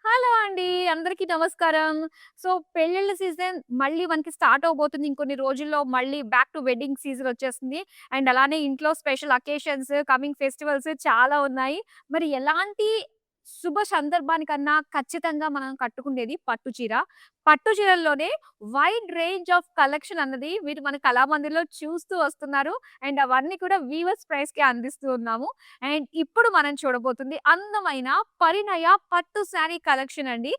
Hello అండి. అందరికీ నమస్కారం. సో, పెళ్ళిళ్ళ సీజన్ మళ్ళీ మనకి స్టార్ట్ అవ్వబోతుంది. ఇంకొన్ని రోజుల్లో మళ్ళీ బ్యాక్ టు వెడ్డింగ్ సీజన్ వచ్చేస్తుంది. అండ్ అలానే ఇంట్లో స్పెషల్ అకేషన్స్, కమింగ్ ఫెస్టివల్స్ చాలా ఉన్నాయి. మరి ఎలాంటి శుభ సందర్భానికన్నా ఖచ్చితంగా మనం కట్టుకునేది పట్టు చీర. పట్టు చీరల్లోనే వైడ్ రేంజ్ ఆఫ్ కలెక్షన్ అన్నది మీరు మన కళామందిర్‌లో చూస్తూ వస్తున్నారు. అండ్ అవన్నీ కూడా వీవర్స్ ప్రైస్‌కే అందిస్తూ ఉన్నాము. అండ్ ఇప్పుడు మనం చూడబోతుంది అందమైన పరిణయ పట్టు శారీ కలెక్షన్ అండి.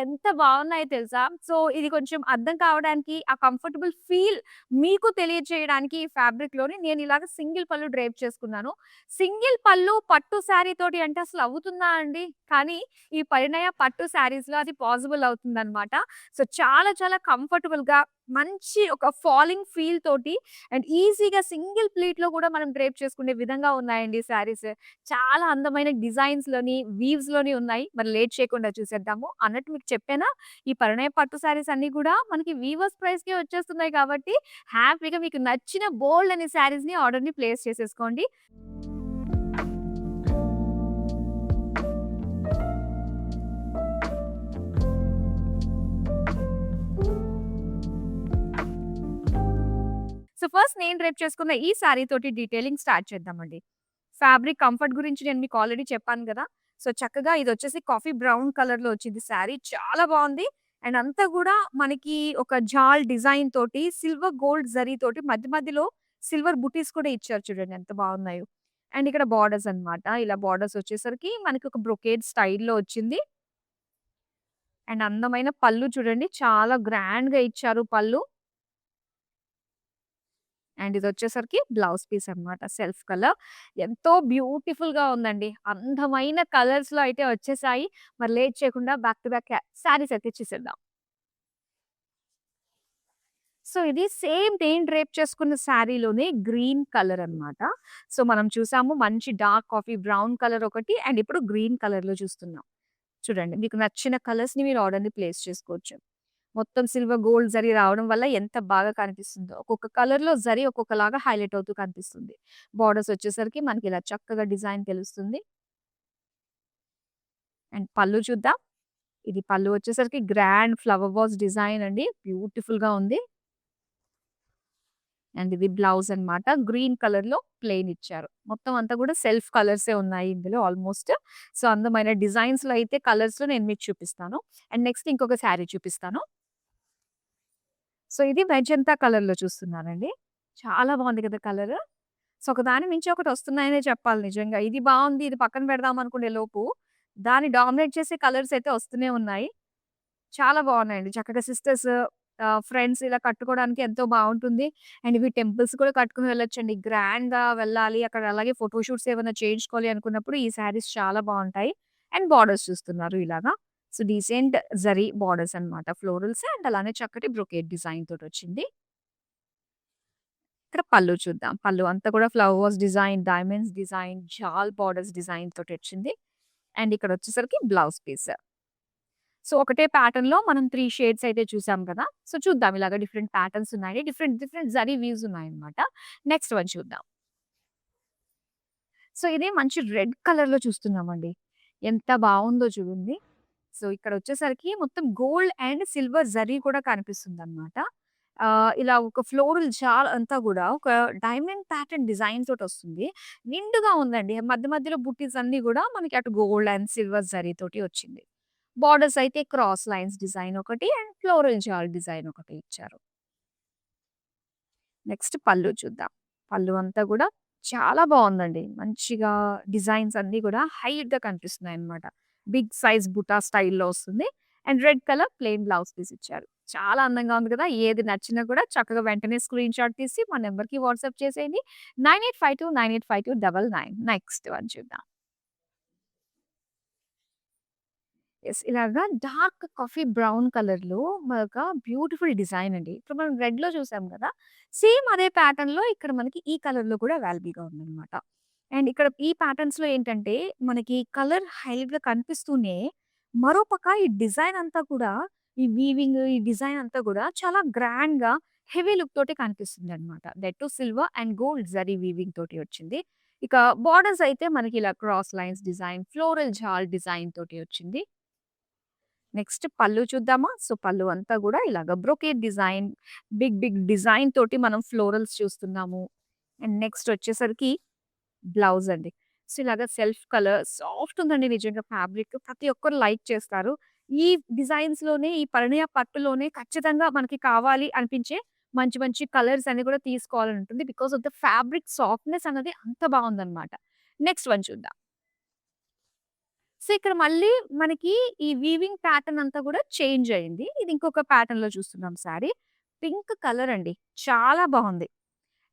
ఎంత బావున్నాయో తెలుసా? సో, ఇది కొంచెం అర్థం కావడానికి ఆ కంఫర్టబుల్ ఫీల్ మీకు తెలియజేయడానికి ఈ ఫ్యాబ్రిక్‌లోని నేను ఇలాగ సింగిల్ పళ్ళు డ్రేప్ చేసుకున్నాను. సింగిల్ పళ్ళు పట్టు శారీ తోటి అంటే అసలు అవుతుందా అండి? కానీ ఈ పరిణయ పట్టు శారీస్‌లో అది పాసిబుల్ అవుతుందన్నమాట. సో, చాలా చాలా కంఫర్టబుల్‌గా మంచి ఒక ఫాలింగ్ ఫీల్ తోటి అండ్ ఈజీగా సింగిల్ ప్లీట్‌లో కూడా మనం డ్రేప్ చేసుకునే విధంగా ఉన్నాయండి శారీస్. చాలా అందమైన డిజైన్స్‌లోని, వీవ్స్‌లోని ఉన్నాయి. మరి లేట్ చేయకుండా చూసేద్దాము. అన్నట్టు మీకు చెప్పానా? ఈ పరిణయ పట్టు శారీస్ అన్నీ కూడా మనకి వీవర్స్ ప్రైస్‌కే వచ్చేస్తున్నాయి కాబట్టి హ్యాపీగా మీకు నచ్చిన బోలెడన్ని శారీస్‌ని ఆర్డర్‌ని ప్లేస్ చేసేసుకోండి. సో, ఫస్ట్ నేను డ్రేప్ చేసుకున్న ఈ శారీ తోటి డీటెయిలింగ్ స్టార్ట్ చేద్దామండి. ఫ్యాబ్రిక్ కంఫర్ట్ గురించి నేను మీకు ఆల్రెడీ చెప్పాను గదా! సో, చక్కగా ఇదొచ్చేసి కాఫీ బ్రౌన్ కలర్‌లో వచ్చింది శారీ. చాలా బావుంది. అండ్ అంతా గూడా మనకి ఒక జాల్ డిజైన్ తోటి సిల్వర్ గోల్డ్ జరీ తోటి మధ్య మధ్యలో సిల్వర్ బుటీస్ కూడా ఇచ్చారు చూడండి ఎంత బావున్నాయో. అండ్ ఇక్కడ బోర్డర్స్ అన్నమాట. ఇలా బోర్డర్స్ వచ్చేసరికి మనకి ఒక బ్రొకేడ్ స్టైల్‌లో వచ్చింది. అండ్ అందమైన పళ్ళు చూడండి చాలా గ్రాండ్‌గా ఇచ్చారు పళ్ళు. అండ్ ఇదొచ్చేసరికి బ్లౌజ్ పీస్ అన్నమాట. Self colour. ఎంతో బ్యూటిఫుల్‌గా ఉందండి. అందమైన కలర్స్‌లో అయితే వచ్చేసాయి. మరి లేట్ చేయకుండా బ్యాక్ టు బ్యాక్ శారీస్ అయితే చూసేద్దాం. సో, ఇది సేమ్ నేను డ్రేప్ చేసుకున్న శారీలోనే గ్రీన్ కలర్ అన్నమాట. సో, మనం చూసాము మంచి డార్క్ కాఫీ బ్రౌన్ కలర్ ఒకటి అండ్ ఇప్పుడు గ్రీన్ కలర్‌లో చూస్తున్నాం. చూడండి మీకు నచ్చిన కలర్స్‌ని మీరు ఆర్డర్‌ని ప్లేస్ చేసుకోవచ్చు. మొత్తం సిల్వర్ గోల్డ్ జరీ రావడం వల్ల ఎంత బాగా కనిపిస్తుందో. ఒక్కొక్క కలర్‌లో జరీ ఒక్కొక్కలాగా హైలైట్ అవుతూ కనిపిస్తుంది. బోర్డర్స్ వచ్చేసరికి మనకి ఇలా చక్కగా డిజైన్ తెలుస్తుంది. అండ్ పళ్ళు చూద్దాం. ఇది పళ్ళు వచ్చేసరికి గ్రాండ్ ఫ్లవర్ వాస్ డిజైన్ అండి. బ్యూటిఫుల్‌గా ఉంది. అండ్ ఇది బ్లౌజ్ అన్నమాట. గ్రీన్ కలర్‌లో ప్లెయిన్ ఇచ్చారు. మొత్తం అంతా కూడా సెల్ఫ్ కలర్సే ఉన్నాయి ఇందులో ఆల్‌మోస్ట్. సో, అందమైన డిజైన్స్‌లో అయితే కలర్స్‌లో నేను మీకు చూపిస్తాను. అండ్ నెక్స్ట్ ఇంకొక శారీ చూపిస్తాను. సో, ఇది మెజెంటా కలర్‌లో చూస్తున్నానండి. చాలా బావుంది కదా కలరు. సో, ఒకదాని మించి ఒకటొస్తున్నాయనే చెప్పాలి నిజంగా. ఇది బావుంది. ఇది పక్కన పెడదాం అనుకునే లోపు, దాన్ని డామినేట్ చేసే కలర్స్ అయితే వస్తూనే ఉన్నాయి. చాలా బావున్నాయండి. చక్కగా సిస్టర్స్ ఫ్రెండ్స్ ఇలా కట్టుకోవడానికి ఎంతో బావుంటుంది. అండ్ ఇవి టెంపుల్స్ కూడా కట్టుకొని వెళ్ళొచ్చండి. గ్రాండ్‌గా వెళ్ళాలి. అక్కడ అలాగే ఫోటో షూట్స్ ఏమైనా చేయించుకోవాలి అనుకున్నప్పుడు ఈ శారీస్ చాలా బావుంటాయి. అండ్ బోర్డర్స్ చూస్తున్నారు ఇలాగా. సో, డీసెంట్ జరీ బోర్డర్స్ అన్నమాట. ఫ్లోరల్స్ అండ్ అలానే చక్కటి బ్రొకేడ్ డిజైన్ తోటొచ్చింది. ఇక్కడ పళ్ళు చూద్దాం. పళ్ళు అంతా కూడా flowers design, diamonds design, jaal borders design తోటొచ్చింది. అండ్ ఇక్కడొచ్చేసరికి బ్లౌజ్ పీస్. సో, ఒకటే ప్యాటర్న్‌లో మనం 3 షేడ్స్ అయితే చూసాం కదా! సో, చూద్దాం ఇలాగ డిఫరెంట్ ప్యాటర్న్స్ ఉన్నాయి. డిఫరెంట్ డిఫరెంట్ జరీ వీవ్స్ ఉన్నాయన్నమాట. నెక్స్ట్ వన్ చూద్దాం. సో, ఇది మంచి రెడ్ కలర్‌లో చూస్తున్నామండి. ఎంత బావుందో చూడండి. సో, ఇక్కడొచ్చేసరికి మొత్తం గోల్డ్ అండ్ సిల్వర్ జరీ కూడా కనిపిస్తుందన్నమాట. ఇలా ఒక ఫ్లోరల్ జాల్ అంతా గూడా ఒక డైమండ్ ప్యాటర్న్ డిజైన్ తోటొస్తుంది. నిండుగా ఉందండి. మధ్య మధ్యలో బుట్టీస్ అన్నీ గూడా మనకి అటు గోల్డ్ అండ్ సిల్వర్ జరీ తోటి వచ్చింది. బోర్డర్స్ అయితే క్రాస్ లైన్స్ డిజైన్ ఒకటి అండ్ ఫ్లోరల్ జాల్ డిజైన్ ఒకటి ఇచ్చారు. నెక్స్ట్ పళ్ళు చూద్దాం. పళ్ళు అంతా గూడా చాలా బావుందండి. మంచిగా డిజైన్స్ అన్నీ గూడా హైట్‌గా కనిపిస్తున్నాయన్నమాట. బిగ్ సైజ్ బుటా స్టైల్‌లో వస్తుంది. And red colour plain blouse piece ఇచ్చారు. చాలా అందంగా ఉంది కదా! ఏది నచ్చినా కూడా చక్కగా వెంటనే స్క్రీన్ షాట్ తీసి మా నంబర్‌కి వాట్సాప్ చేసేయండి. 9852985299 నెక్స్ట్ వన్ చూద్దాం. యెస్. ఇలాగా డార్క్ కాఫీ బ్రౌన్ కలర్‌లో ఒక బ్యూటిఫుల్ డిజైన్ అండి. ఇప్పుడు మనం రెడ్‌లో చూసాం గదా! సేమ్ అదే ప్యాటర్న్‌లో ఇక్కడ మనకి ఈ కలర్‌లో కూడా అవైలబుల్‌గా ఉందన్నమాట. అండ్ ఇక్కడ ఈ ప్యాటర్న్స్‌లో ఏంటంటే మనకి కలర్ హైలైట్‌గా కనిపిస్తూనే మరోపక్క ఈ డిజైన్ అంతా కూడా ఈ వీవింగ్, ఈ డిజైన్ అంతా కూడా చాలా గ్రాండ్‌గా హెవీ లుక్ తోటి కనిపిస్తుందన్నమాట. That too silver and gold zari weaving తోటి వచ్చింది. ఇక బోర్డర్స్ అయితే మనకి ఇలా cross lines design, floral jaal design తోటి వచ్చింది. నెక్స్ట్ పళ్ళు చూద్దామా? సో, పళ్ళు అంతా గూడా ఇలాగ brocade design, big big design తోటి మనం ఫ్లోరల్స్ చూస్తున్నాము. అండ్ నెక్స్ట్ వచ్చేసరికి బ్లౌజ్ అండి. సో, ఇలాగ సెల్ఫ్ కలర్ సాఫ్ట్ ఉందండి నిజంగా ఫ్యాబ్రిక్. ప్రతి ఒక్కరు లైక్ చేస్తారు. ఈ డిజైన్స్‌లోనే ఈ పరిణయ పట్టులోనే ఖచ్చితంగా మనకి కావాలి అనిపించే మంచి మంచి కలర్స్ అన్ని కూడా తీసుకోవాలని ఉంటుంది. Because of the fabric softness అన్నది అంత బావుందన్నమాట. నెక్స్ట్ వన్ చూద్దాం. సో, ఇక్కడ మళ్ళీ మనకి ఈ వీవింగ్ ప్యాటర్న్ అంతా కూడా చేంజ్ అయింది. ఇది ఇంకొక ప్యాటర్న్‌లో చూస్తున్నాం సారీ. పింక్ కలర్ అండి. చాలా బావుంది.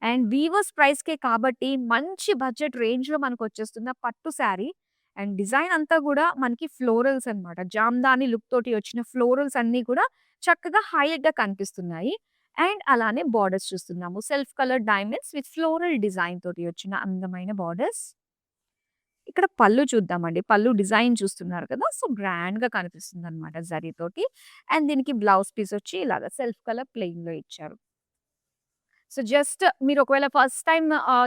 అండ్ వీవర్స్ ప్రైస్‌కే కాబట్టి మంచి బడ్జెట్ రేంజ్‌లో మనకొచ్చేస్తున్న పట్టు శారీ. అండ్ డిజైన్ అంతా గూడా మనకి ఫ్లోరల్స్ అన్నమాట. జామ్దాని లుక్ తోటి వచ్చిన ఫ్లోరల్స్ అన్నీ కూడా చక్కగా హైలైట్‌గా కనిపిస్తున్నాయి. అండ్ అలానే బోర్డర్స్ చూస్తున్నాము. Self colour diamonds with floral design తోటి వచ్చిన అందమైన బోర్డర్స్. ఇక్కడ పళ్ళు చూద్దామండి. పళ్ళు డిజైన్ చూస్తున్నారు కదా! సో, గ్రాండ్‌గా కనిపిస్తుందన్నమాట జరీతోటి. అండ్ దీనికి బ్లౌజ్ పీస్ వచ్చి ఇలాగ సెల్ఫ్ కలర్ ప్లెయిన్‌లో ఇచ్చారు. సో, జస్ట్ మీరు ఒకవేళ ఫస్ట్ టైమ్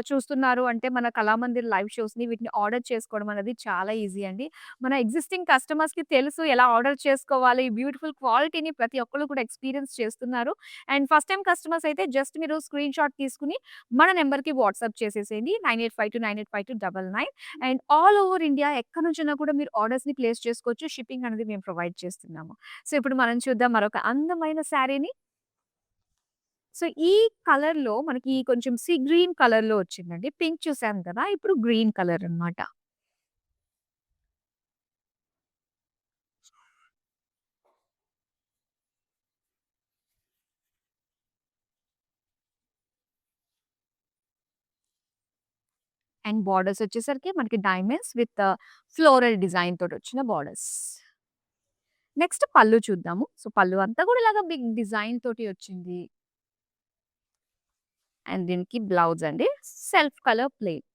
చూస్తున్నారు అంటే మన కళామందిర్ లైవ్ షోస్‌ని వీటిని ఆర్డర్ చేసుకోవడం అనేది చాలా ఈజీ అండి. మన ఎగ్జిస్టింగ్ కస్టమర్స్‌కి తెలుసు ఎలా ఆర్డర్ చేసుకోవాలి. బ్యూటిఫుల్ క్వాలిటీని ప్రతి ఒక్కళ్ళు కూడా ఎక్స్‌పీరియన్స్ చేస్తున్నారు. అండ్ ఫస్ట్ టైమ్ కస్టమర్స్ అయితే జస్ట్ మీరు స్క్రీన్‌షాట్ తీసుకొని మన నంబర్‌కి వాట్సాప్ చేసేసేయండి. 9852985299 అండ్ ఆల్ ఓవర్ ఇండియా ఎక్కడి నుంచైనా కూడా మీరు ఆర్డర్స్‌ని ప్లేస్ చేసుకోవచ్చు. షిప్పింగ్ అనేది మేము ప్రొవైడ్ చేస్తున్నాము. సో, ఇప్పుడు మనం చూద్దాం మరొక అందమైన శారీని. సో, ఈ కలర్‌లో మనకి కొంచెం సీ గ్రీన్ కలర్‌లో వచ్చిందండి. పింక్ చూసాం కదా! ఇప్పుడు గ్రీన్ కలర్ అన్నమాట. అండ్ బోర్డర్స్ వచ్చేసరికి మనకి డైమండ్స్ విత్ ఫ్లోరల్ డిజైన్ తోటొచ్చిన బోర్డర్స్. నెక్స్ట్ పళ్ళు చూద్దాము. సో, పళ్ళు అంతా కూడా ఇలాగా బిగ్ డిజైన్ తోటి వచ్చింది. అండ్ దీనికి బ్లౌజ్ అండి. Self colour plain.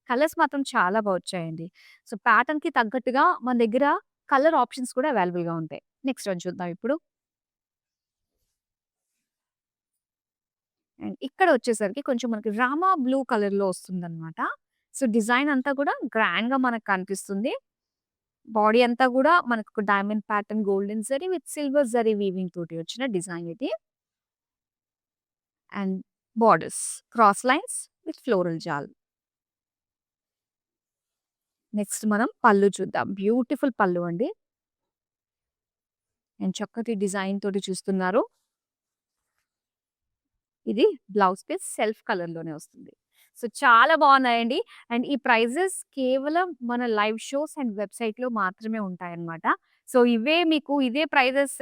కలర్స్ మాత్రం చాలా వచ్చాయండి. సో, ప్యాటర్న్‌కి తగ్గట్టుగా మన దగ్గర కలర్ ఆప్షన్స్ కూడా అవైలబుల్‌గా ఉంటాయి. నెక్స్ట్ వన్ చూద్దాం ఇప్పుడు. అండ్ ఇక్కడ వచ్చేసరికి కొంచెం మనకి రామా బ్లూ కలర్‌లో వస్తుందన్నమాట. సో, డిజైన్ అంతా కూడా గ్రాండ్‌గా మనకు కనిపిస్తుంది. బాడీ అంతా కూడా మనకు diamond pattern golden zari with silver zari weaving తోటి వచ్చిన డిజైన్ ఇది. And borders cross lines with floral jaal. Next మనం పళ్ళు చూద్దాం. బ్యూటిఫుల్ పళ్ళు అండి. అండ్ చక్కటి డిజైన్ తోటి చూస్తున్నారు. ఇది బ్లౌజ్ పీస్ సెల్ఫ్ కలర్‌లోనే వస్తుంది. సో, చాలా బావున్నాయండి. అండ్ ఈ ప్రైజెస్ కేవలం మన లైవ్ షోస్ అండ్ వెబ్‌సైట్‌లో మాత్రమే ఉంటాయన్నమాట. సో, ఇవే మీకు ఇదే ప్రైజెస్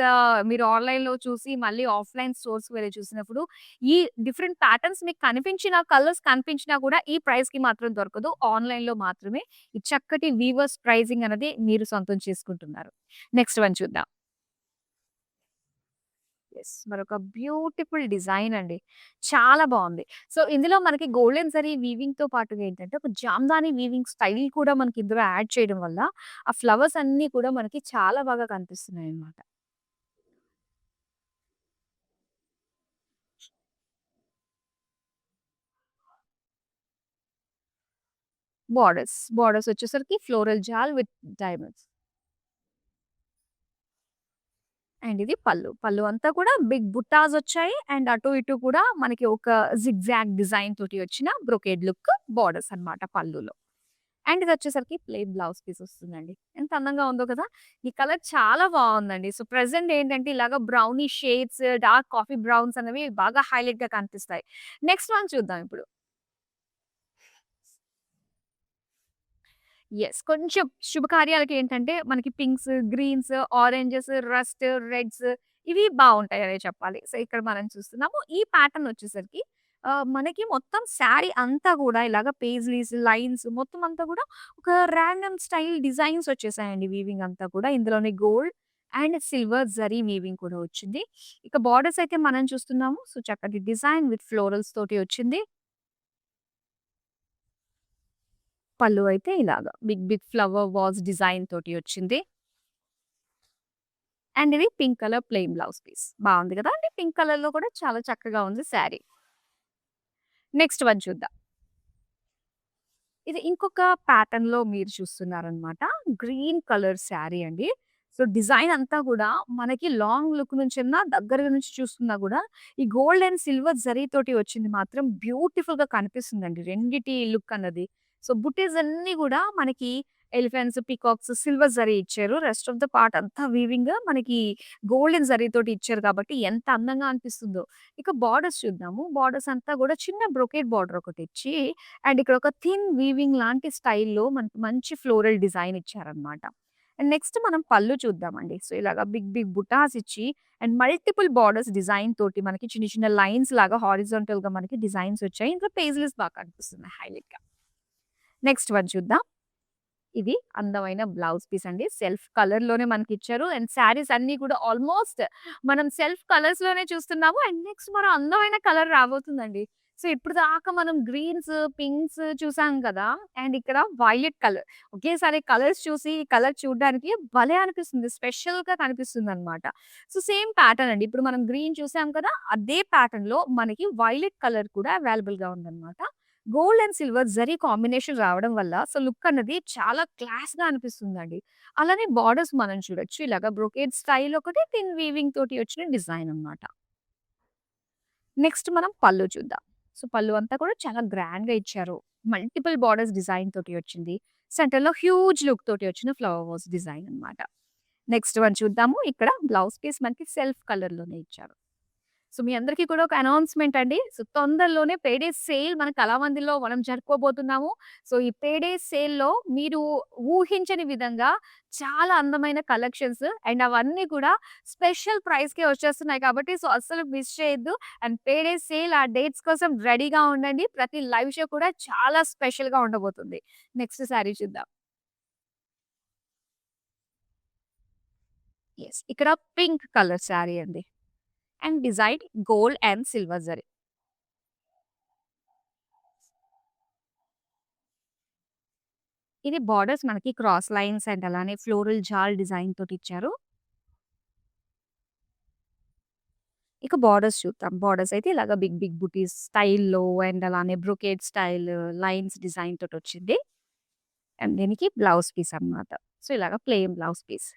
మీరు ఆన్‌లైన్‌లో చూసి మళ్ళీ ఆఫ్‌లైన్ స్టోర్స్‌కి వెళ్లి చూసినప్పుడు ఈ డిఫరెంట్ ప్యాటర్న్స్ మీకు కనిపించిన కలర్స్ కనిపించినా కూడా ఈ ప్రైస్‌కి మాత్రం దొరకదు. ఆన్‌లైన్‌లో మాత్రమే ఈ చక్కటి వీవర్స్ ప్రైజింగ్ అనేది మీరు సొంతం చేసుకుంటున్నారు. నెక్స్ట్ వన్ చూద్దాం. యెస్. మరొక బ్యూటిఫుల్ డిజైన్ అండి. చాలా బావుంది. సో, ఇందులో మనకి గోల్డెన్ జరీ వీవింగ్‌తో పాటుగా ఏంటంటే, ఒక జామ్దాని వీవింగ్ స్టైల్ కూడా మనకి ఇందులో యాడ్ చేయడం వల్ల, ఆ ఫ్లవర్స్ అన్నీ కూడా మనకి చాలా బాగా కనిపిస్తున్నాయన్నమాట. బోర్డర్స్ వచ్చేసరికి ఫ్లోరల్ జాల్ విత్ డైమండ్స్. అండ్ ఇది పళ్ళు. పళ్ళు అంతా కూడా బిగ్ బుట్టాస్ వచ్చాయి. అండ్ అటు ఇటు కూడా మనకి ఒక జిగ్‌జాగ్ డిజైన్ తోటి వచ్చిన బ్రొకేడ్ లుక్ బోర్డర్స్ అన్నమాట పళ్ళులో. అండ్ ఇదొచ్చేసరికి ప్లెయిన్ బ్లౌజ్ పీస్ వస్తుందండి. ఎంత అందంగా ఉందో కదా! ఈ కలర్ చాలా బావుందండి. సో, ప్రెజెంట్ ఏంటంటే ఇలాగ brownie shades, dark coffee browns అనేవి బాగా హైలైట్‌గా కనిపిస్తాయి. నెక్స్ట్ వన్ చూద్దాం ఇప్పుడు. యెస్. కొంచెం శుభకార్యాలకి ఏంటంటే మనకి pinks, greens, oranges, rust, reds ఇవి బావుంటాయనే చెప్పాలి. సో, ఇక్కడ మనం చూస్తున్నాము. ఈ ప్యాటర్న్ వచ్చేసరికి మనకి మొత్తం శారీ అంతా గూడా ఇలాగ పేజ్‌లీస్, లైన్స్ మొత్తం అంతా గూడా ఒక రాండమ్ స్టైల్ డిజైన్స్ వచ్చేసాయండి వీవింగ్ అంతా కూడా. ఇందులోనే gold and silver zari weaving కూడా వచ్చింది. ఇక బోర్డర్స్ అయితే మనం చూస్తున్నాము. సో, చక్కటి డిజైన్ విత్ ఫ్లోరల్స్ తోటి వచ్చింది. పళ్ళు అయితే ఇలాగా big big flower vase design తోటి వచ్చింది. అండ్ ఇది pink colour plain blouse piece. బావుంది గదా! అంటే పింక్ కలర్‌లో కూడా చాలా చక్కగా ఉంది శారీ. నెక్స్ట్ వన్ చూద్దాం. ఇది ఇంకొక ప్యాటర్న్‌లో మీరు చూస్తున్నారనమాట. గ్రీన్ కలర్ శారీ అండి. సో, డిజైన్ అంతా గూడా మనకి లాంగ్ లుక్ నుంచన్నా, దగ్గర నుంచి చూస్తున్నా గూడా ఈ గోల్డ్ అండ్ సిల్వర్ జరీతోటి వచ్చింది మాత్రం బ్యూటిఫుల్‌గా కనిపిస్తుందండి. రెండిటి లుక్ అన్నది. సో, బుటీస్ అన్నీ గూడా మనకి ఎలిఫెంట్స్, పీకాక్స్, సిల్వర్ జరీ ఇచ్చారు. రెస్ట్ ఆఫ్ ద పార్ట్ అంతా వీవింగ్ మనకి గోల్డెన్ జరీతోటి ఇచ్చారు కాబట్టి ఎంత అందంగా అనిపిస్తుందో. ఇక బోర్డర్స్ చూద్దాము. బోర్డర్స్ అంతా గూడా చిన్న బ్రొకేట్ బోర్డర్ ఒకటిచ్చి అండ్ ఇక్కడ ఒక థిన్ వీవింగ్ లాంటి స్టైల్‌లో మనకి మంచి ఫ్లోరల్ డిజైన్ ఇచ్చారన్నమాట. అండ్ నెక్స్ట్ మనం పళ్ళు చూద్దామండి. సో, ఇలాగ బిగ్ బిగ్ బుటాస్ ఇచ్చి అండ్ మల్టిపుల్ బోర్డర్స్ డిజైన్ తోటి మనకి చిన్న చిన్న లైన్స్ లాగా హారిజాంటల్‌గా మనకి డిజైన్స్ వచ్చాయి. ఇంకా పేజ్‌లెస్ బాగా కనిపిస్తున్నాయి హైలైట్‌గా. నెక్స్ట్ వన్ చూద్దాం. ఇది అందమైన బ్లౌజ్ పీస్ అండి. సెల్ఫ్ కలర్‌లోనే మనకిచ్చారు. అండ్ శారీస్ అన్నీ కూడా ఆల్‌మోస్ట్ మనం సెల్ఫ్ కలర్స్‌లోనే చూస్తున్నాము. అండ్ నెక్స్ట్ మరో అందమైన కలర్ రాబోతుందండి. సో, ఇప్పటిదాకా మనం గ్రీన్స్, పింక్స్ చూసాం కదా! అండ్ ఇక్కడ వైలెట్ కలర్. ఒకేసారి కలర్స్ చూసి ఈ కలర్ చూడ్డానికి భలే అనిపిస్తుంది. స్పెషల్‌గా కనిపిస్తుందనమాట. సో, సేమ్ ప్యాటర్న్ అండి. ఇప్పుడు మనం గ్రీన్ చూసాం కదా! అదే ప్యాటర్న్‌లో మనకి వైలెట్ కలర్ కూడా అవైలబుల్‌గా ఉందనమాట. Gold and silver zari combination రావడం వల్ల సో లుక్ అన్నది చాలా క్లాస్‌గా అనిపిస్తుందండి. అలానే బోర్డర్స్ మనం చూడొచ్చు. ఇలాగ బ్రొకేడ్ స్టైల్ ఒకటి, థిన్ వీవింగ్ తోటి వచ్చిన డిజైన్ అన్నమాట. నెక్స్ట్ మనం పళ్ళు చూద్దాం. సో, పళ్ళు అంతా కూడా చాలా గ్రాండ్‌గా ఇచ్చారు. మల్టిపుల్ బోర్డర్స్ డిజైన్ తోటి వచ్చింది. సెంటర్‌లో హ్యూజ్ లుక్ తోటి వచ్చిన ఫ్లవర్ వాస్ డిజైన్ అన్నమాట. నెక్స్ట్ వన్ చూద్దాము. ఇక్కడ బ్లౌజ్ పీస్ మనకి సెల్ఫ్ కలర్‌లోనే ఇచ్చారు. సో, మీ అందరికీ కూడా ఒక అనౌన్స్‌మెంట్ అండి. సో, తొందరలోనే పేడే సేల్ మన కళామందిర్‌లో మనం జరుపుకోబోతున్నాము. సో, ఈ పేడే సేల్‌లో మీరు ఊహించని విధంగా చాలా అందమైన కలెక్షన్స్ అండ్ అవన్నీ కూడా స్పెషల్ ప్రైస్‌కే వచ్చేస్తున్నాయి కాబట్టి సో, అస్సలు మిస్ చేయొద్దు. అండ్ పేడే సేల్ ఆ డేట్స్ కోసం రెడీగా ఉండండి. ప్రతి లైవ్ షో కూడా చాలా స్పెషల్‌గా ఉండబోతుంది. నెక్స్ట్ సారీ చూద్దాం. యెస్. ఇక్కడ పింక్ కలర్ సారీ అండి. And design gold and silver zari. ఇది బోర్డర్స్ మనకి క్రాస్ లైన్స్ అండ్ అలానే ఫ్లోరల్ జాల్ డిజైన్ తోటిచ్చారు. ఇక బోర్డర్స్ చూద్దాం. బోర్డర్స్ అయితే ఇలాగ బిగ్ బిగ్ బుటీస్ స్టైల్‌లో అండ్ అలానే బ్రొకేడ్ స్టైల్ లైన్స్ డిజైన్ తోటొచ్చింది. అండ్ దీనికి బ్లౌజ్ పీస్ అన్నమాట. సో, ఇలాగ ప్లెయిన్ బ్లౌజ్ పీస్.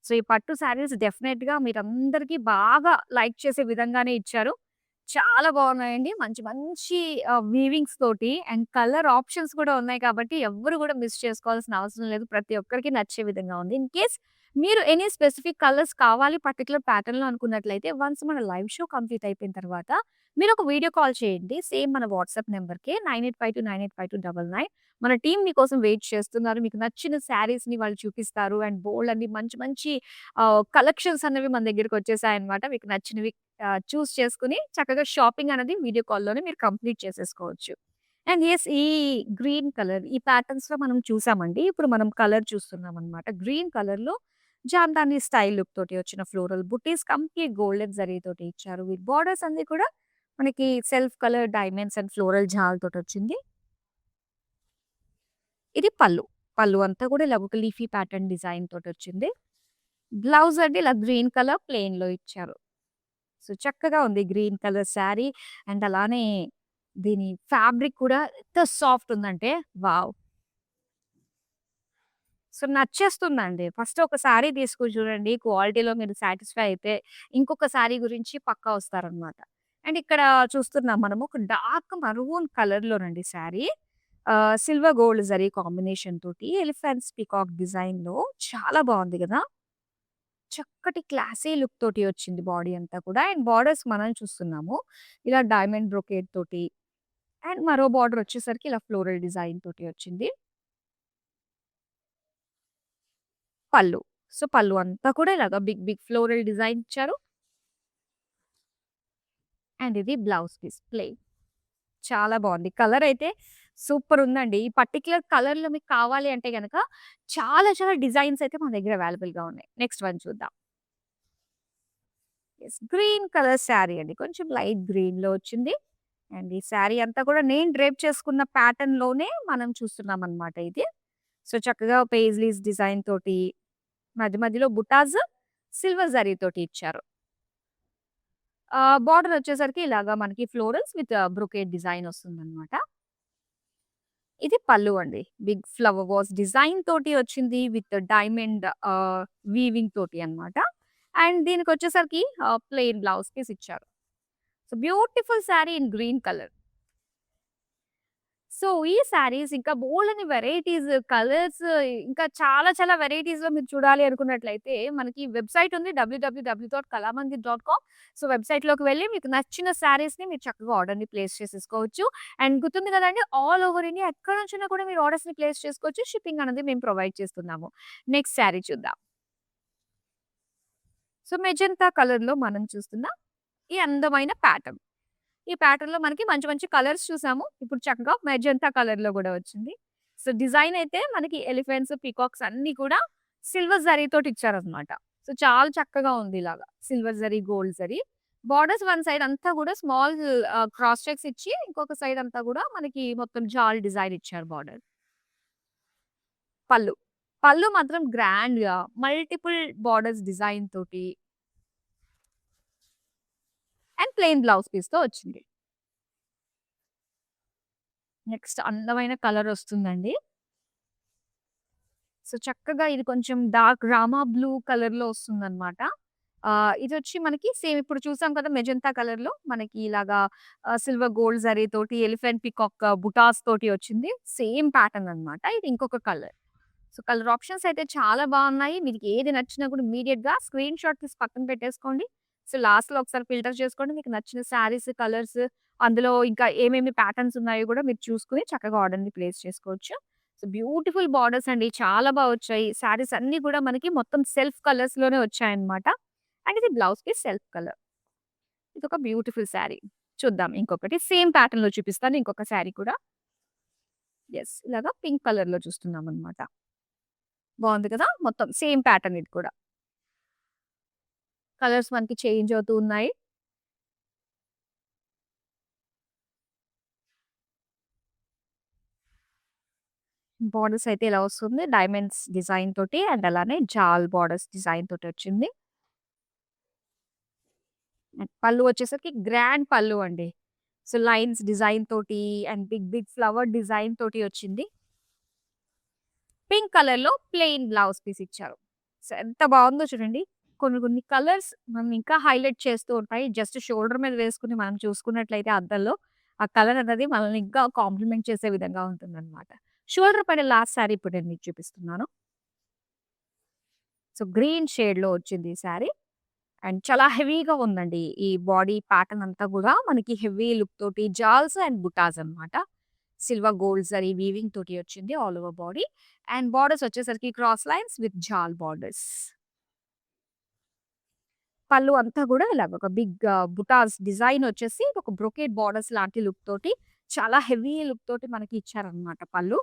సో, ఈ పట్టు శారీస్ డెఫినెట్‌గా మీరందరికీ బాగా లైక్ చేసే విధంగానే ఇచ్చారు. చాలా బాగున్నాయండి. మంచి మంచి వీవింగ్స్ తోటి అండ్ కలర్ ఆప్షన్స్ కూడా ఉన్నాయి కాబట్టి ఎవ్వరు కూడా మిస్ చేసుకోవాల్సిన అవసరం లేదు. ప్రతి ఒక్కరికి నచ్చే విధంగా ఉంది. ఇన్ కేస్ మీరు ఎనీ స్పెసిఫిక్ కలర్స్ కావాలి పర్టిక్యులర్ ప్యాటర్న్‌లో అనుకున్నట్లయితే వన్స్ మన లైవ్ షో కంప్లీట్ అయిపోయిన తర్వాత మీరొక వీడియో కాల్ చేయండి. సేమ్ మన వాట్సాప్ నంబర్‌కే 9852985299 మన టీమ్ మీకోసం వెయిట్ చేస్తున్నారు. మీకు నచ్చిన శారీస్‌ని వాళ్ళు చూపిస్తారు. అండ్ బోలెడన్ని మంచి మంచి కలెక్షన్స్ అనేవి మన దగ్గరికొచ్చేసాయన్నమాట. మీకు నచ్చినవి చూజ్ చేసుకొని చక్కగా షాపింగ్ అనేది వీడియో కాల్‌లోనే మీరు కంప్లీట్ చేసేసుకోవచ్చు. అండ్ యెస్ ఈ గ్రీన్ కలర్ ఈ ప్యాటర్న్స్‌లో మనం చూసామండి. ఇప్పుడు మనం కలర్ చూస్తున్నామన్నమాట. గ్రీన్ కలర్‌లో జామదాని స్టైల్ లుక్ తోటి వచ్చిన ఫ్లోరల్ బుటీస్ కంప్లీట్ గోల్డెన్ జరీతోటి ఇచ్చారు. విత్ బోర్డర్స్ అన్నీ కూడా మనకి self colour diamonds and floral jaal తోటొచ్చింది. ఇది పళ్ళు. పళ్ళు అంతా కూడా ఇలా ఒక లీఫీ ప్యాటర్న్ డిజైన్ తోటొచ్చింది. బ్లౌజ్ అంటే ఇలా గ్రీన్ కలర్ ప్లెయిన్‌లో ఇచ్చారు. సో, చక్కగా ఉంది గ్రీన్ కలర్ శారీ అండ్ అలానే దీని ఫ్యాబ్రిక్ కూడా ఎంత సాఫ్ట్ ఉందంటే వావ్! సో, నచ్చేస్తుందండి. ఫస్ట్ ఒక శారీ తీసుకొని చూడండి. క్వాలిటీలో మీరు సాటిస్ఫై అయితే ఇంకొక శారీ గురించి పక్కా వస్తారనమాట. అండ్ ఇక్కడ చూస్తున్నాం మనము ఒక డార్క్ మరూన్ కలర్‌లోనండి sari. Silver gold zari combination తోటి ఎలిఫెంట్స్ పీకాక్ డిజైన్‌లో చాలా బావుంది గదా! చక్కటి క్లాసీ లుక్ తోటి వచ్చింది బాడీ అంతా కూడా. అండ్ బోర్డర్స్ మనం చూస్తున్నాము. ఇలా డైమండ్ బ్రొకేడ్ తోటి అండ్ మరో బోర్డర్ వచ్చేసరికి ఇలా ఫ్లోరల్ డిజైన్ తోటి వచ్చింది. పళ్ళు. సో, పళ్ళు అంతా కూడా ఇలాగా బిగ్ బిగ్ ఫ్లోరల్ డిజైన్ ఇచ్చారు. అండ్ ఇది బ్లౌజ్ పీస్ ప్లెయిన్. చాలా బావుంది. కలర్ అయితే సూపర్ ఉందండి. ఈ పర్టిక్యులర్ కలర్‌లో మీకు కావాలి అంటే గనక చాలా చాలా డిజైన్స్ అయితే మన దగ్గర అవైలబుల్‌గా ఉన్నాయి. నెక్స్ట్ వన్ చూద్దాం. యెస్. గ్రీన్ కలర్ శారీ అండి. కొంచెం లైట్ గ్రీన్‌లో వచ్చింది. అండ్ ఈ శారీ అంతా కూడా నేను డ్రేప్ చేసుకున్న ప్యాటర్న్‌లోనే మనం చూస్తున్నామనమాట ఇది. సో, చక్కగా పెయిజ్లీస్ డిజైన్ తోటి మధ్య మధ్యలో బుటాస్ సిల్వర్ జరీ తోటి ఇచ్చారు. బోర్డర్ వచ్చేసరికి ఇలాగా మనకి ఫ్లోరల్స్ విత్ బ్రొకేడ్ డిజైన్ వస్తుందనమాట. ఇది పల్లు అండి. బిగ్ ఫ్లవర్ వాస్ డిజైన్ తోటి వచ్చింది విత్ డైమండ్ వీవింగ్ తోటి అన్నమాట. అండ్ దీనికొచ్చేసరికి ప్లెయిన్ బ్లౌజ్ పీస్ ఇచ్చారు. So, beautiful sorry in green colour. So, ఈ శారీస్ ఇంకా బోలెడన్ని వెరైటీస్, కలర్స్ ఇంకా చాలా చాలా వెరైటీస్‌లో మీరు చూడాలి అనుకున్నట్లయితే మనకి వెబ్‌సైట్ ఉంది www.kalamandir.com. సో, వెబ్‌సైట్‌లోకి వెళ్లి మీకు నచ్చిన శారీస్‌ని మీరు చక్కగా ఆర్డర్‌ని ప్లేస్ చేసేసుకోవచ్చు. అండ్ గుర్తుంది కదండీ! ఆల్ ఓవర్ ఇండియా ఎక్కడి నుంచైనా కూడా మీరు ఆర్డర్స్‌ని ప్లేస్ చేసుకోవచ్చు. షిప్పింగ్ అనేది మేము ప్రొవైడ్ చేస్తున్నాము. నెక్స్ట్ శారీ చూద్దాం. సో, మెజెంటా కలర్‌లో మనం చూస్తున్న ఈ అందమైన ప్యాటర్న్. ఈ ప్యాటర్న్‌లో మనకి మంచి మంచి కలర్స్ చూసాము. ఇప్పుడు చక్కగా మెజెంటా కలర్‌లో గూడా వచ్చింది. సో, డిజైన్ అయితే మనకి ఎలిఫెంట్స్, పీకాక్స్ అన్నీ కూడా సిల్వర్ జరీతోటి ఇచ్చారనమాట. సో, చాలా చక్కగా ఉంది ఇలాగా. Silver zari, gold zari. Borders one side అంతా గూడా స్మాల్ క్రాస్ చెక్స్ ఇచ్చి, ఇంకొక సైడ్ అంతా గూడా మనకి మొత్తం జాల్ డిజైన్ ఇచ్చారు బోర్డర్. పళ్ళు. పళ్ళు మాత్రం గ్రాండ్‌గా మల్టిపుల్ బోర్డర్స్ డిజైన్ తోటి అండ్ ప్లెయిన్ బ్లౌజ్ పీస్‌తో వచ్చింది. నెక్స్ట్ అందమైన కలరొస్తుందండి. సో, చక్కగా ఇది కొంచెం డార్క్ రామా బ్లూ కలర్‌లో వస్తుందనమాట. ఇదొచ్చి మనకి సేమ్ ఇప్పుడు చూసాం కదా! మెజెంతా కలర్‌లో మనకి ఇలాగా సిల్వర్ గోల్డ్ జరీతోటి ఎలిఫెంట్ పీకాక్ బుటాస్ తోటి వచ్చింది. సేమ్ ప్యాటర్న్ అనమాట. ఇది ఇంకొక కలర్. సో, కలర్ ఆప్షన్స్ అయితే చాలా బావున్నాయి. మీకు ఏది నచ్చినా కూడా ఇమ్మీడియేట్‌గా స్క్రీన్ షాట్ తీసి పక్కన పెట్టేసుకోండి. సో, లాస్ట్‌లో ఒకసారి ఫిల్టర్ చేసుకోండి. మీకు నచ్చిన శారీస్, కలర్స్ అందులో ఇంకా ఏమేమి ప్యాటర్న్స్ ఉన్నాయో కూడా మీరు చూసుకొని చక్కగా ఆర్డర్‌ని ప్లేస్ చేసుకోవచ్చు. సో, బ్యూటిఫుల్ బోర్డర్స్ అండి. చాలా బా వచ్చాయి. శారీస్ అన్నీ కూడా మనకి మొత్తం సెల్ఫ్ కలర్స్‌లోనే వచ్చాయన్నమాట. అండ్ ఇది బ్లౌజ్ పీస్ సెల్ఫ్ కలర్. ఇదొక బ్యూటిఫుల్ శారీ. చూద్దాం ఇంకొకటి సేమ్ ప్యాటర్న్‌లో చూపిస్తాను ఇంకొక శారీ కూడా. యెస్. ఇలాగా పింక్ కలర్‌లో చూస్తున్నామన్నమాట. బావుంది కదా! మొత్తం సేమ్ ప్యాటర్న్ ఇది కూడా. కలర్స్ మనకి చేంజ్ అవుతూ ఉన్నాయి. బోర్డర్స్ అయితే ఇలా వస్తుంది. డైమండ్స్ డిజైన్ తోటి అండ్ అలానే జాల్ బోర్డర్స్ డిజైన్ తోటొచ్చింది. అండ్ పళ్ళు వచ్చేసరికి గ్రాండ్ పళ్ళు అండి. సో, లైన్స్ డిజైన్ తోటి and big big flower design తోటి వచ్చింది. పింక్ కలర్‌లో ప్లెయిన్ బ్లౌజ్ పీస్ ఇచ్చారు. సో, ఎంత బావుందో చూడండి. కొన్ని కొన్ని కలర్స్ మనం ఇంకా హైలైట్ చేస్తూ ఉంటాయి. జస్ట్ షోల్డర్ మీద వేసుకొని మనం చూసుకున్నట్లయితే అద్దంలో, ఆ కలర్ అనేది మనల్ని ఇంకా కాంప్లిమెంట్ చేసే విధంగా ఉంటుందన్నమాట. షోల్డర్ పైన లాస్ట్ సారీ ఇప్పుడు నేను మీకు చూపిస్తున్నాను. సో, గ్రీన్ షేడ్‌లో వచ్చింది ఈ సారీ. అండ్ చాలా హెవీగా ఉందండి. ఈ బాడీ ప్యాటర్న్ అంతా గూడా మనకి హెవీ లుక్ తోటి జాల్స్ అండ్ బుటాస్ అన్నమాట. సిల్వర్ గోల్డ్ జరీ వీవింగ్ తోటి వచ్చింది all over body. And borders వచ్చేసరికి క్రాస్ లైన్స్ విత్ జాల్ బోర్డర్స్. పళ్ళు అంతా గూడా ఇలాగ ఒక బిగ్ బుటాస్ డిజైన్ వచ్చేసి ఒక బ్రొకేట్ బోర్డర్స్ లాంటి లుక్ తోటి చాలా హెవీ లుక్ తోటి మనకి ఇచ్చారన్నమాట పళ్ళు.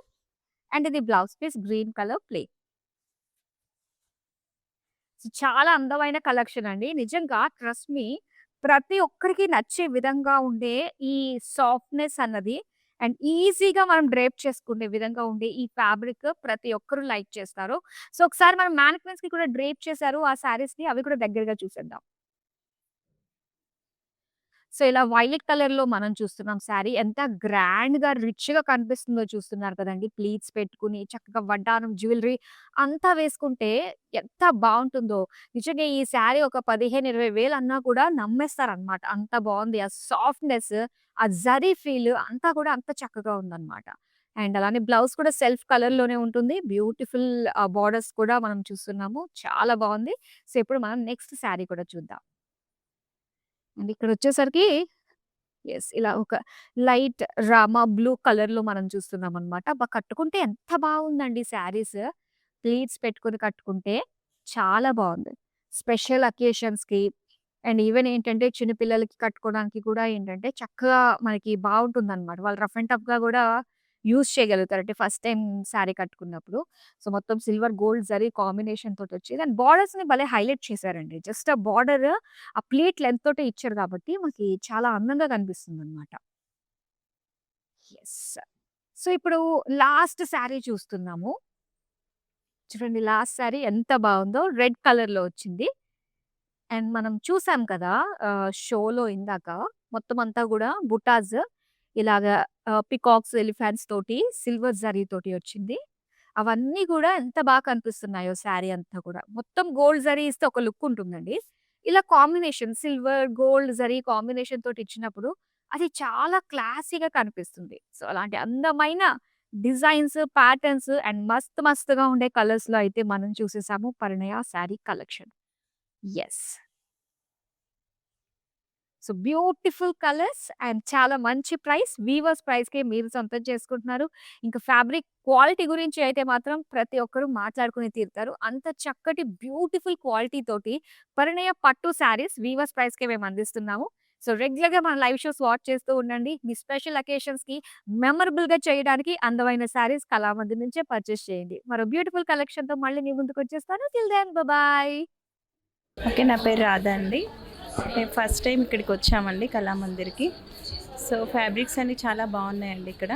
అండ్ ఇది blouse piece green colour plain. So, చాలా అందమైన కలెక్షన్ అండి. నిజంగా ట్రస్ట్ మీ ప్రతి ఒక్కరికి నచ్చే విధంగా ఉండే ఈ సాఫ్ట్‌నెస్ అన్నది అండ్ ఈజీగా మనం డ్రేప్ చేసుకునే విధంగా ఉండే ఈ ఫ్యాబ్రిక్ ప్రతి ఒక్కరు లైక్ చేస్తారు. సో, ఒకసారి మనం మానిక్విన్స్‌కి కూడా డ్రేప్ చేశారు ఆ శారీస్‌ని అవి కూడా దగ్గరగా చూసేద్దాం. సో, ఇలా వైలెట్ కలర్‌లో మనం చూస్తున్నాం శారీ. ఎంత గ్రాండ్‌గా, రిచ్‌గా కనిపిస్తుందో చూస్తున్నారు కదండీ! ప్లీట్స్ పెట్టుకొని, చక్కగా వడ్డానం, జ్యువెల్లరీ అంతా వేసుకుంటే ఎంత బావుంటుందో. నిజంగా ఈ శారీ ఒక 15, 20 వేలు అన్నా కూడా నమ్మేస్తారనమాట. అంత బావుంది. ఆ సాఫ్ట్‌నెస్, ఆ జరీ ఫీల్ అంతా కూడా అంత చక్కగా ఉందనమాట. అండ్ అలానే బ్లౌజ్ కూడా సెల్ఫ్ కలర్‌లోనే ఉంటుంది. బ్యూటిఫుల్ బోర్డర్స్ కూడా మనం చూస్తున్నాము. చాలా బావుంది. సో, ఇప్పుడు మనం నెక్స్ట్ శారీ కూడా చూద్దాం. అండ్ ఇక్కడొచ్చేసరికి యెస్. ఇలా ఒక లైట్ రామా బ్లూ కలర్‌లో మనం చూస్తున్నామనమాట. కట్టుకుంటే ఎంత బావుందండి శారీస్. ప్లీట్స్ పెట్టుకొని కట్టుకుంటే చాలా బావుంది. స్పెషల్ అకేషన్స్‌కి అండ్ ఈవెన్ ఏంటంటే చిన్న పిల్లలకి కట్టుకోవడానికి కూడా ఏంటంటే చక్కగా మనకి బావుంటుందనమాట. వాళ్ళు రఫ్ అండ్ టఫ్‌గా గూడా యూజ్ చేయగలుగుతారు. అంటే ఫస్ట్ టైమ్ శారీ కట్టుకున్నప్పుడు. సో, మొత్తం సిల్వర్ గోల్డ్ జరీ కాంబినేషన్ తోటొచ్చేది. అండ్ బోర్డర్స్‌ని భలే హైలైట్ చేశారండి. జస్ట్ ఆ బోర్డర్ ఆ ప్లేట్ లెంత్ తోటే ఇచ్చారు కాబట్టి మనకి చాలా అందంగా కనిపిస్తుందనమాట. యెస్. సో, ఇప్పుడు లాస్ట్ శారీ చూస్తున్నాము. చూడండి లాస్ట్ శారీ ఎంత బావుందో రెడ్ కలర్‌లో వచ్చింది. అండ్ మనం చూసాం కదా! షోలో ఇందాక మొత్తం అంతా గూడా బుటాస్. ఇలాగా పికాక్స్, ఎలిఫాంట్స్ తోటి సిల్వర్ జరీ తోటి వచ్చింది. అవన్నీ గూడా ఎంత బాగా కనిపిస్తున్నాయో శారీ అంతా కూడా. మొత్తం గోల్డ్ జరీ ఇస్తే ఒక లుక్ ఉంటుందండి. ఇలా combination silver, gold zari combination తోటి ఇచ్చినప్పుడు అది చాలా క్లాసీ‌గా కనిపిస్తుంది. సో, అలాంటి అందమైన డిజైన్స్, ప్యాటర్న్స్ అండ్ మస్త్ మస్తుగా ఉండే కలర్స్‌లో అయితే మనం చూసేసాము Parinaya sari collection. Yes. So, beautiful colours and చాలా మంచి ప్రైస్. వీవర్స్ ప్రైస్‌కే మీరు సొంతం చేసుకుంటున్నారు. ఇంకా ఫ్యాబ్రిక్ క్వాలిటీ గురించి అయితే మాత్రం ప్రతి ఒక్కరు మాట్లాడుకుని తీరుతారు. అంత చక్కటి బ్యూటిఫుల్ క్వాలిటీ తోటి పరిణయ పట్టు శారీస్ వీవర్స్ ప్రైస్‌కే మేము అందిస్తున్నాము. సో, రెగ్యులర్‌గా మన లైవ్ షోస్ వాచ్ చేస్తూ ఉండండి. మీ స్పెషల్ అకేషన్స్‌కి మెమరబుల్‌గా చేయడానికి అందమైన శారీస్ కళామందిర్ నుంచే పర్చేస్ చేయండి. మరో బ్యూటిఫుల్ కలెక్షన్‌తో మళ్ళీ మీ ముందుకొచ్చేస్తాను. Till then bye. ఓకే. నా పేరు రాధా అండి. మేము ఫస్ట్ టైం ఇక్కడికొచ్చామండి కళామందిర్‌కి. సో, ఫ్యాబ్రిక్స్ అన్నీ చాలా బాగున్నాయండి ఇక్కడ.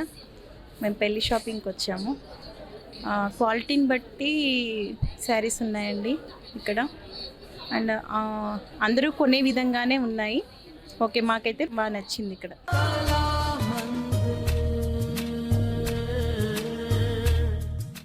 మేము పెళ్లి షాపింగ్‌కొచ్చాము. క్వాలిటీని బట్టి శారీస్ ఉన్నాయండి ఇక్కడ. అండ్ అందరూ కొనే విధంగానే ఉన్నాయి. ఓకే. మాకైతే బాగా నచ్చింది ఇక్కడ.